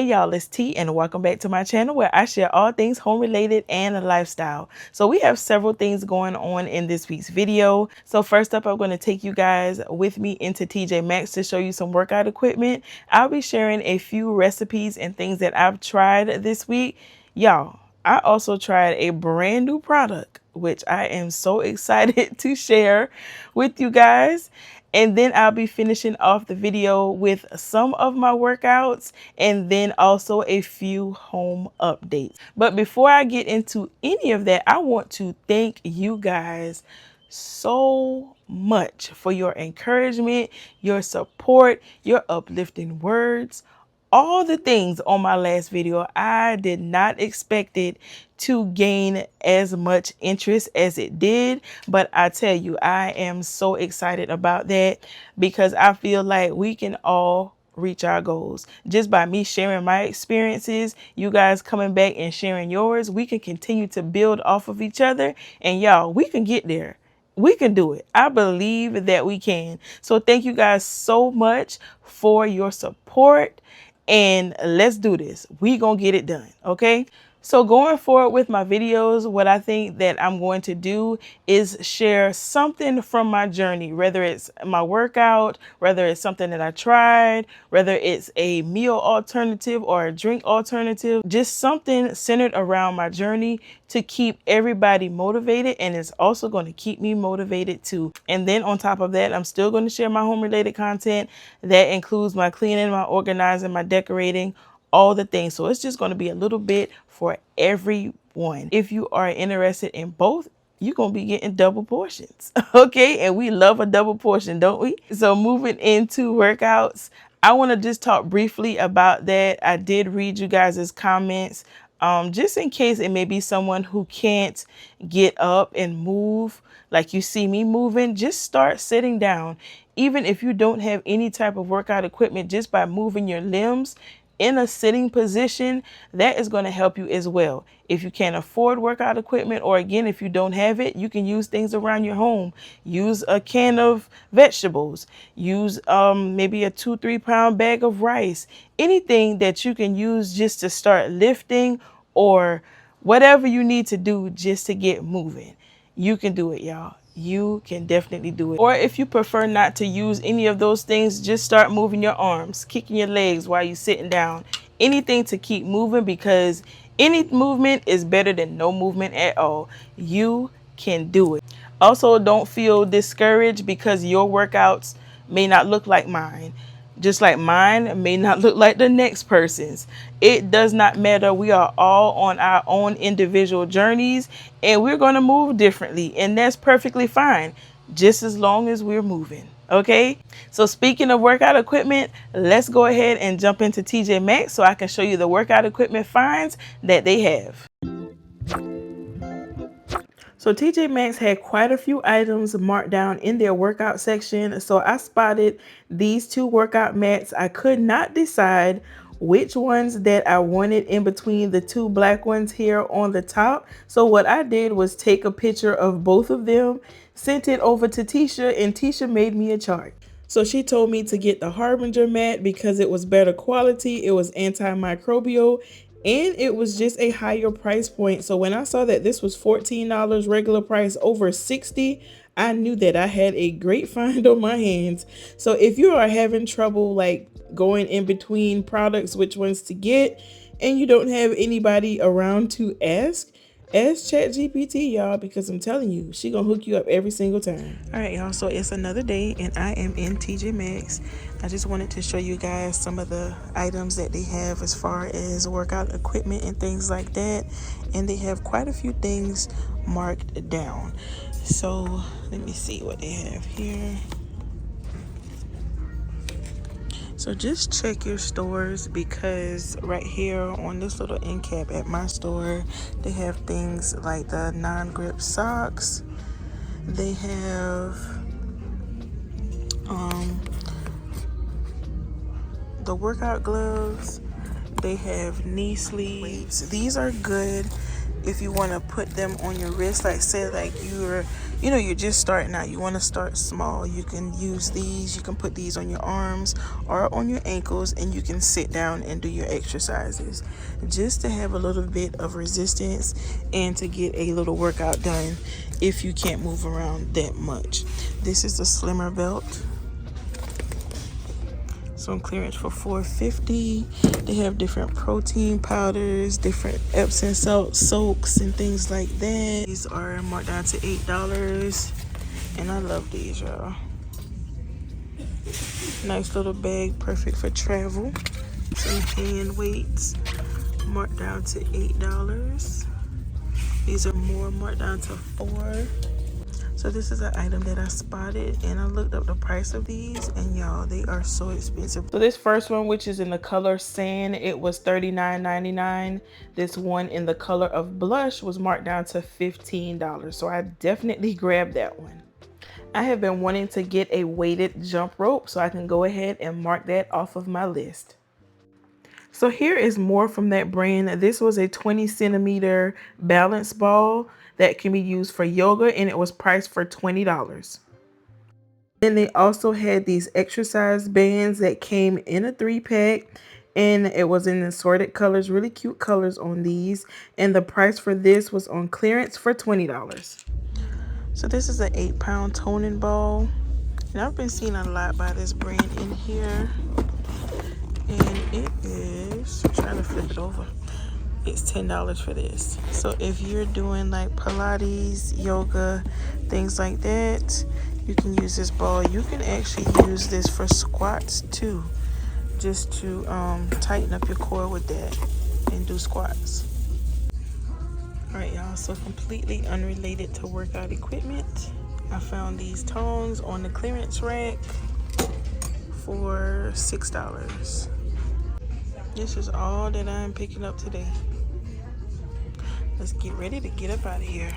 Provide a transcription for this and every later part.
y'all, it's T and welcome back to my channel where I share all things home related and lifestyle. So we have several things going on in this week's video. So first up, I'm going to take you guys with me into TJ Maxx to show you some workout equipment. I'll be sharing a few recipes and things that I've tried this week. Y'all, I also tried a brand new product, which I am so excited to share with you guys. And then I'll be finishing off the video with some of my workouts and then also a few home updates. But before I get into any of that, I want to thank you guys so much for your encouragement, your support, your uplifting words, all the things on my last video. I did not expect it to gain as much interest as it did, but I tell you, I am so excited about that because I feel like we can all reach our goals just by me sharing my experiences, you guys coming back and sharing yours. We can continue to build off of each other, and y'all, we can get there. We can do it. I believe that we can. So thank you guys so much for your support, and let's do this. We gonna get it done, okay? So going forward with my videos, what I think that I'm going to do is share something from my journey, whether it's my workout, whether it's something that I tried, whether it's a meal alternative or a drink alternative, just something centered around my journey to keep everybody motivated, and it's also going to keep me motivated too. And then on top of that, I'm still going to share my home related content that includes my cleaning, my organizing, my decorating, all the things. So it's just going to be a little bit for everyone. If you are interested in both, you're going to be getting double portions. Okay. And we love a double portion, don't we? So moving into workouts, I want to just talk briefly about that. I did read you guys' comments. Just in case it may be someone who can't get up and move like you see me moving, just start sitting down. Even if you don't have any type of workout equipment, just by moving your limbs in a sitting position, that is going to help you as well. If you can't afford workout equipment, or again, if you don't have it, you can use things around your home. Use a can of vegetables, use maybe a 2-3 pound bag of rice, anything that you can use just to start lifting or whatever you need to do just to get moving. You can do it, y'all. You can definitely do it. Or if you prefer not to use any of those things, just start moving your arms, kicking your legs while you're sitting down. Anything to keep moving, because any movement is better than no movement at all. You can do it. Also, don't feel discouraged because your workouts may not look like mine. Just like mine may not look like the next person's. It does not matter. We are all on our own individual journeys, and we're going to move differently, and that's perfectly fine, just as long as we're moving. Okay, so speaking of workout equipment, let's go ahead and jump into TJ Maxx so I can show you the workout equipment finds that they have. So TJ Maxx had quite a few items marked down in their workout section. So I spotted these two workout mats. I could not decide which ones that I wanted in between the two black ones here on the top. So what I did was take a picture of both of them, sent it over to Tisha, and Tisha made me a chart. So she told me to get the Harbinger mat because it was better quality, it was antimicrobial, and it was just a higher price point. So when I saw that this was $14 regular price, over $60, I knew that I had a great find on my hands. So if you are having trouble like going in between products, which ones to get, and you don't have anybody around to ask ChatGPT, y'all, because I'm telling you, she gonna hook you up every single time. All right, y'all, so it's another day and I am in TJ Maxx. I just wanted to show you guys some of the items that they have as far as workout equipment and things like that, and they have quite a few things marked down. So let me see what they have here. So just check your stores, because right here on this little end cap at my store, they have things like the non-grip socks. They have the workout gloves. They have knee sleeves. These are good. if you want to put them on your wrist, like say like you're just starting out, you want to start small, you can use these. You can put these on your arms or on your ankles, and you can sit down and do your exercises just to have a little bit of resistance and to get a little workout done if you can't move around that much. This is a slimmer belt. So on clearance for $4.50. They have different protein powders, different Epsom salt soaks and things like that. These are marked down to $8, and I love these, y'all. Nice little bag, perfect for travel. Some hand weights marked down to $8. These are more marked down to $4. So this is an item that I spotted, and I looked up the price of these, and y'all, they are so expensive. So this first one, which is in the color sand, it was $39.99. This one in the color of blush was marked down to $15. So I definitely grabbed that one. I have been wanting to get a weighted jump rope, so I can go ahead and mark that off of my list. So here is more from that brand. This was a 20 centimeter balance ball that can be used for yoga, and it was priced for $20. Then they also had these exercise bands that came in a 3-pack, and it was in assorted colors, really cute colors on these. And the price for this was on clearance for $20. So this is an 8-pound toning ball, and I've been seeing a lot by this brand in here. And it is, I'm trying to flip it over, it's $10 for this. So if you're doing like Pilates, yoga, things like that, you can use this ball. You can actually use this for squats too, just to tighten up your core with that and do squats. All right, y'all, so completely unrelated to workout equipment, I found these tongs on the clearance rack for $6. This is all that I'm picking up today. Let's get ready to get up out of here.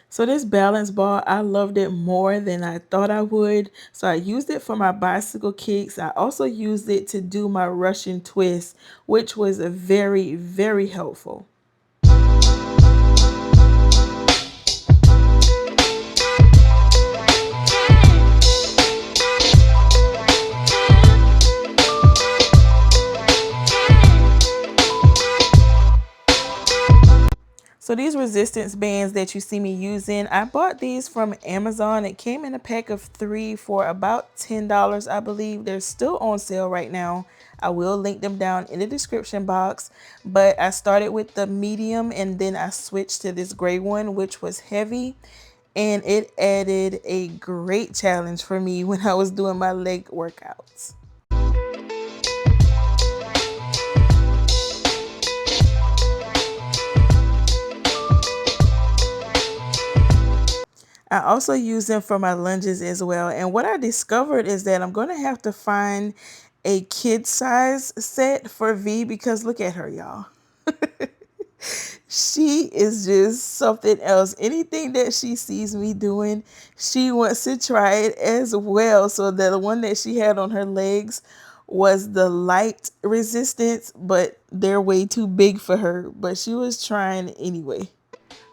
So this balance ball, I loved it more than I thought I would. So I used it for my bicycle kicks. I also used it to do my Russian twist, which was very, very helpful. So these resistance bands that you see me using, I bought these from Amazon. It came in a pack of 3 for about $10, I believe. They're still on sale right now. I will link them down in the description box. But I started with the medium, and then I switched to this gray one, which was heavy. And it added a great challenge for me when I was doing my leg workouts. I also use them for my lunges as well. And what I discovered is that I'm going to have to find a kid size set for V, because look at her, y'all. She is just something else. Anything that she sees me doing, she wants to try it as well. So the one that she had on her legs was the light resistance, but they're way too big for her. But she was trying anyway.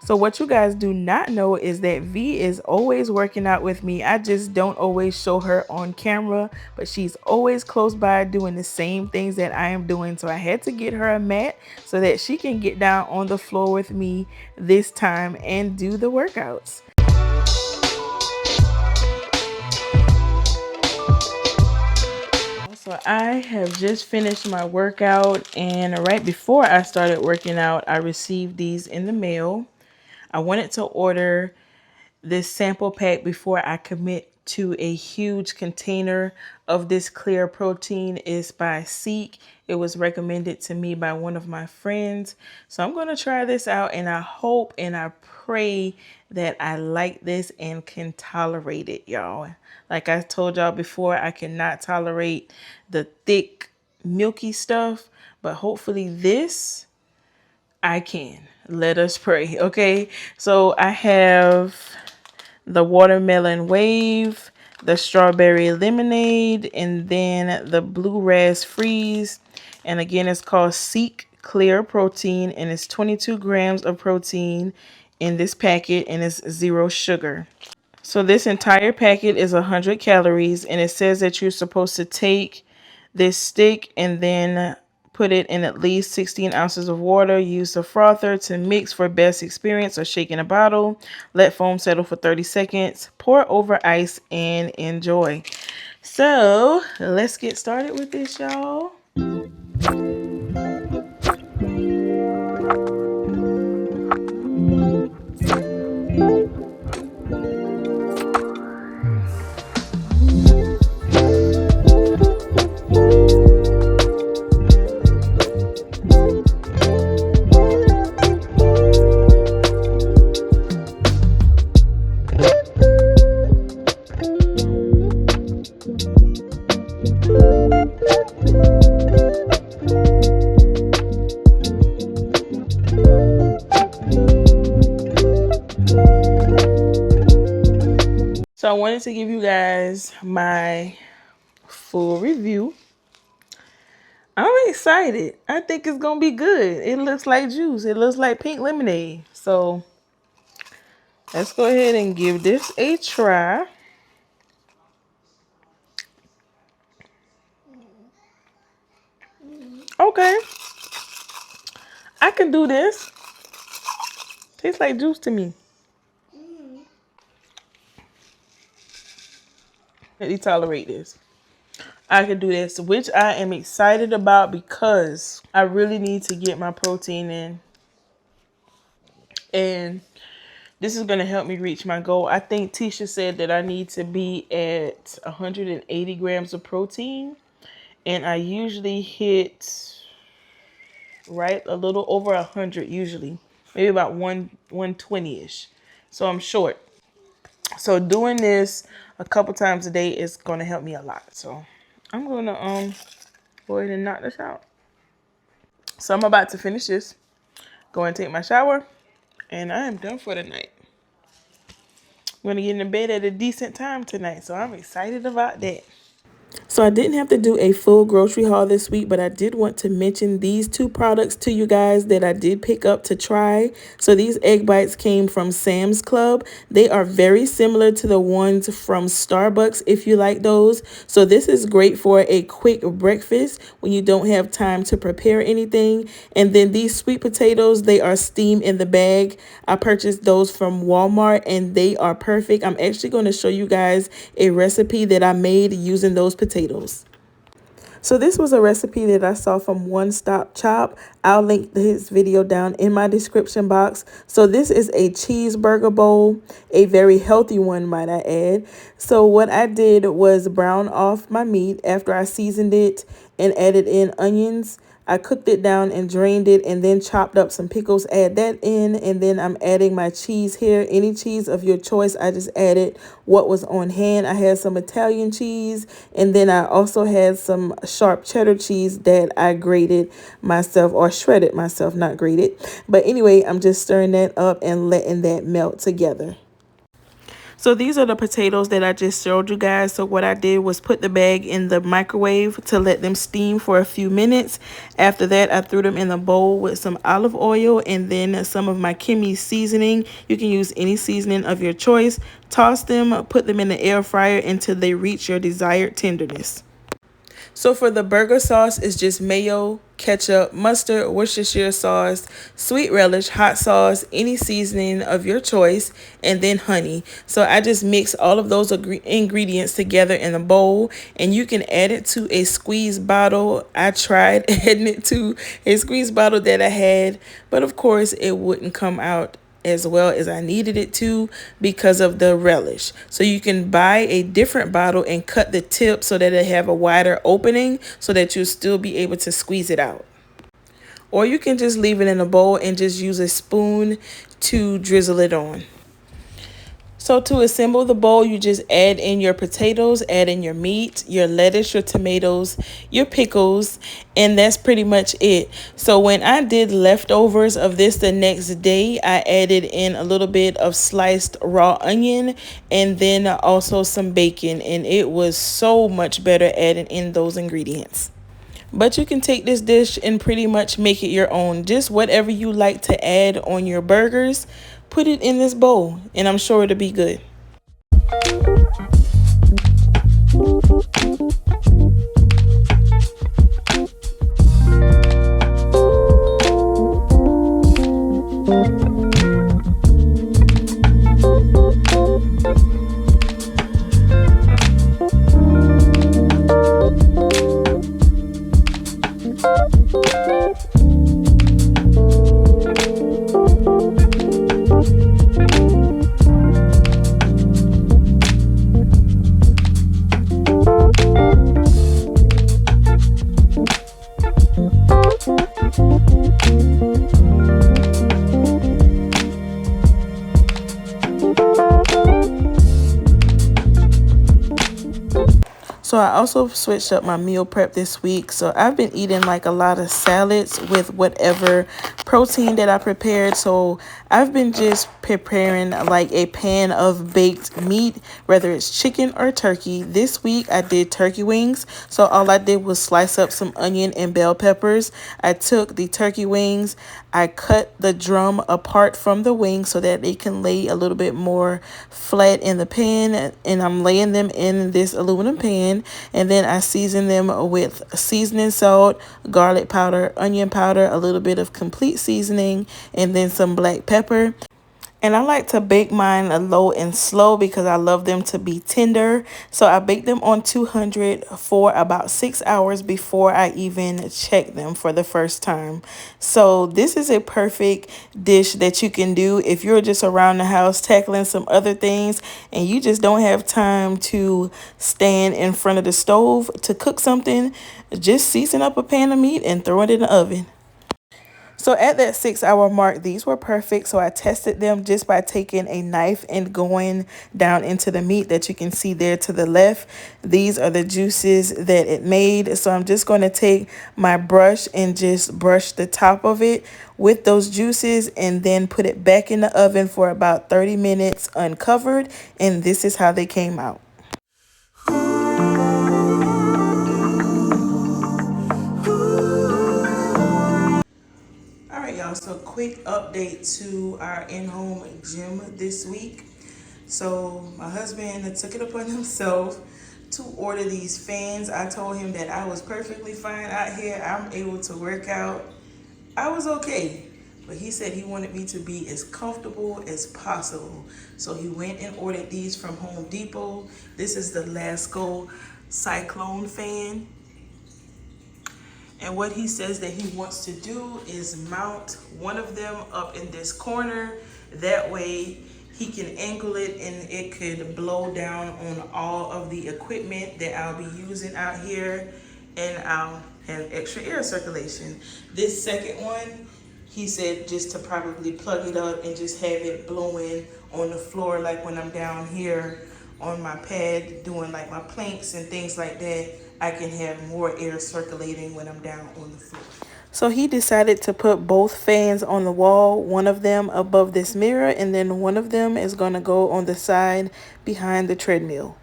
So what you guys do not know is that V is always working out with me. I just don't always show her on camera, but she's always close by doing the same things that I am doing. So I had to get her a mat so that she can get down on the floor with me this time and do the workouts. So I have just finished my workout, and right before I started working out, I received these in the mail. I wanted to order this sample pack before I commit to a huge container of this clear protein. Is by Seek. It was recommended to me by one of my friends. So I'm going to try this out, and I hope and I pray that I like this and can tolerate it, y'all. Like I told y'all before, I cannot tolerate the thick, milky stuff, but hopefully this I can. Let us pray. Okay, so I have the watermelon wave, the strawberry lemonade, and then the blue ras freeze. And again, it's called Seek clear protein, and it's 22 grams of protein in this packet, and it's 0 sugar. So this entire packet is 100 calories, and it says that you're supposed to take this stick and then put it in at least 16 ounces of water. Use the frother to mix for best experience, or shake in a bottle. Let foam settle for 30 seconds. Pour over ice and enjoy. So let's get started with this, y'all. So I wanted to give you guys my full review. I'm excited. I think it's going to be good. It looks like juice. It looks like pink lemonade. So let's go ahead and give this a try. Okay. I can do this. Tastes like juice to me. Let me tolerate this. I can do this, which I am excited about because I really need to get my protein in. And this is going to help me reach my goal. I think Tisha said that I need to be at 180 grams of protein. And I usually hit right a little over 100 usually. Maybe about 120-ish. So I'm short. So doing this a couple times a day is going to help me a lot. So I'm going to go ahead and knock this out. So I'm about to finish this. Go and take my shower. And I am done for the night. I'm going to get into bed at a decent time tonight. So I'm excited about that. So I didn't have to do a full grocery haul this week, but I did want to mention these two products to you guys that I did pick up to try. So these egg bites came from Sam's Club. They are very similar to the ones from Starbucks if you like those. So this is great for a quick breakfast when you don't have time to prepare anything. And then these sweet potatoes, they are steamed in the bag. I purchased those from Walmart and they are perfect. I'm actually going to show you guys a recipe that I made using those potatoes. So this was a recipe that I saw from One Stop Chop. I'll link his video down in my description box. So this is a cheeseburger bowl, a very healthy one, might I add. So what I did was brown off my meat after I seasoned it and added in onions. I cooked it down and drained it and then chopped up some pickles, add that in, and then I'm adding my cheese here. Any cheese of your choice. I just added what was on hand. I had some Italian cheese, and then I also had some sharp cheddar cheese that I grated myself, or shredded myself, not grated. But anyway, I'm just stirring that up and letting that melt together. So these are the potatoes that I just showed you guys. So what I did was put the bag in the microwave to let them steam for a few minutes. After that, I threw them in a bowl with some olive oil and then some of my Kimmy seasoning. You can use any seasoning of your choice. Toss them, put them in the air fryer until they reach your desired tenderness. So for the burger sauce, it's just mayo, ketchup, mustard, Worcestershire sauce, sweet relish, hot sauce, any seasoning of your choice, and then honey. So I just mix all of those ingredients together in a bowl, and you can add it to a squeeze bottle. I tried adding it to a squeeze bottle that I had, but of course it wouldn't come out as well as I needed it to because of the relish. So you can buy a different bottle and cut the tip so that it have a wider opening so that you'll still be able to squeeze it out. Or you can just leave it in a bowl and just use a spoon to drizzle it on. So to assemble the bowl, you just add in your potatoes, add in your meat, your lettuce, your tomatoes, your pickles, and that's pretty much it. So when I did leftovers of this the next day, I added in a little bit of sliced raw onion and then also some bacon, and it was so much better adding in those ingredients. But you can take this dish and pretty much make it your own. Just whatever you like to add on your burgers, put it in this bowl, and I'm sure it'll be good. So I also switched up my meal prep this week. So I've been eating like a lot of salads with whatever protein that I prepared. So I've been just preparing like a pan of baked meat, whether it's chicken or turkey. This week I did turkey wings. So all I did was slice up some onion and bell peppers. I took the turkey wings, I cut the drum apart from the wing so that they can lay a little bit more flat in the pan, and I'm laying them in this aluminum pan, and then I season them with seasoning salt, garlic powder, onion powder, a little bit of complete seasoning, and then some black pepper. And I like to bake mine low and slow because I love them to be tender. So I bake them on 200 for about 6 hours before I even check them for the first time. So this is a perfect dish that you can do if you're just around the house tackling some other things and you just don't have time to stand in front of the stove to cook something. Just season up a pan of meat and throw it in the oven. So at that 6 hour mark, these were perfect. So I tested them just by taking a knife and going down into the meat that you can see there to the left. These are the juices that it made. So I'm just going to take my brush and just brush the top of it with those juices and then put it back in the oven for about 30 minutes uncovered. And this is how they came out. So quick update to our in-home gym this week. So my husband took it upon himself to order these fans. I told him that I was perfectly fine out here. I'm able to work out. I was okay. But he said he wanted me to be as comfortable as possible. So he went and ordered these from Home Depot. This is the Lasco Cyclone fan. And what he says that he wants to do is mount one of them up in this corner. That way he can angle it and it could blow down on all of the equipment that I'll be using out here, and I'll have extra air circulation. This second one, he said just to probably plug it up and just have it blowing on the floor, like when I'm down here on my pad doing like my planks and things like that. I can have more air circulating when I'm down on the floor. So he decided to put both fans on the wall, one of them above this mirror, and then one of them is going to go on the side behind the treadmill.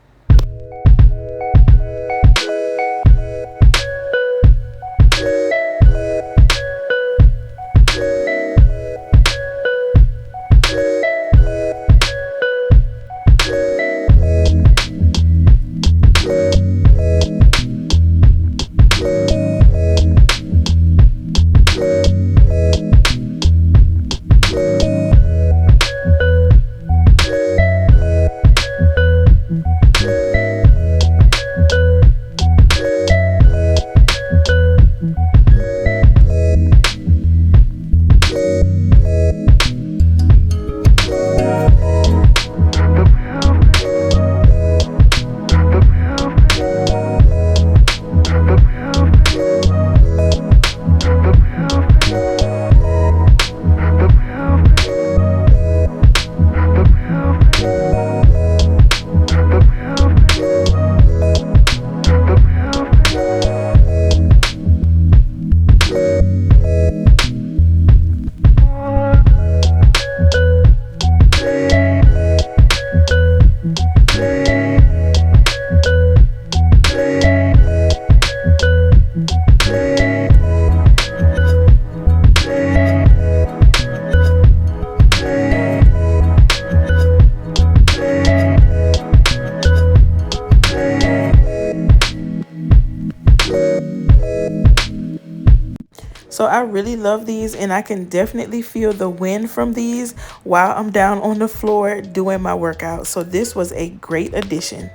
So I really love these, and I can definitely feel the wind from these while I'm down on the floor doing my workout. So this was a great addition.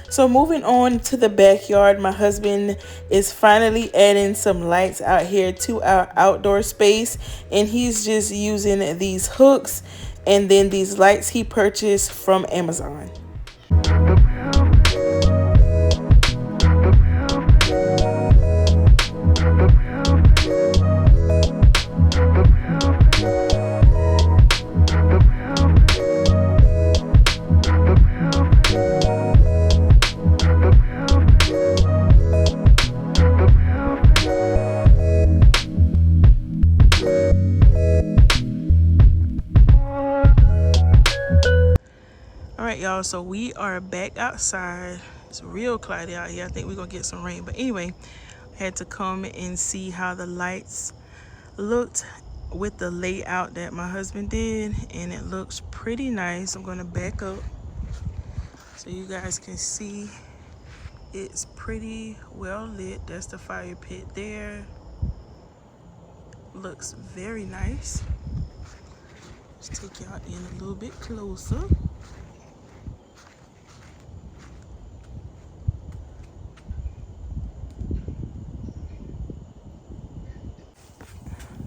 So moving on to the backyard, my husband is finally adding some lights out here to our outdoor space, and he's just using these hooks and then these lights he purchased from Amazon. All right, y'all, so we are back outside. It's real cloudy out here. I think we're gonna get some rain, but anyway, I had to come and see how the lights looked with the layout that my husband did, and it looks pretty nice. I'm gonna back up so you guys can see it's pretty well lit. That's the fire pit there. Looks very nice. Let's take y'all in a little bit closer.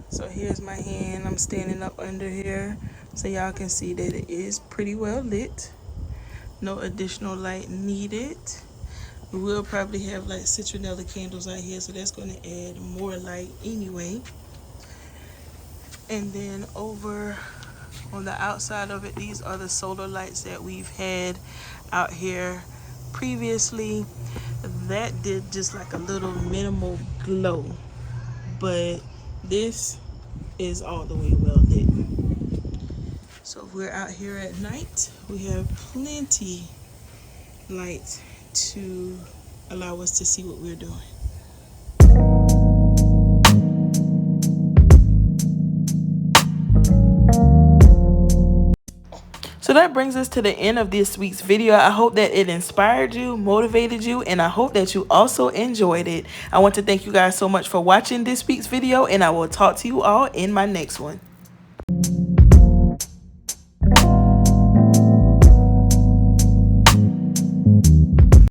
So here's my hand. I'm standing up under here so y'all can see that it is pretty well lit. No additional light needed. We will probably have like citronella candles out here, so that's going to add more light anyway. And then over on the outside of it, these are the solar lights that we've had out here previously. That did just like a little minimal glow, but this is all the way well lit. So if we're out here at night, we have plenty light to allow us to see what we're doing. So that brings us to the end of this week's video. I hope that it inspired you, motivated you, and I hope that you also enjoyed it. I want to thank you guys so much for watching this week's video, and I will talk to you all in my next one.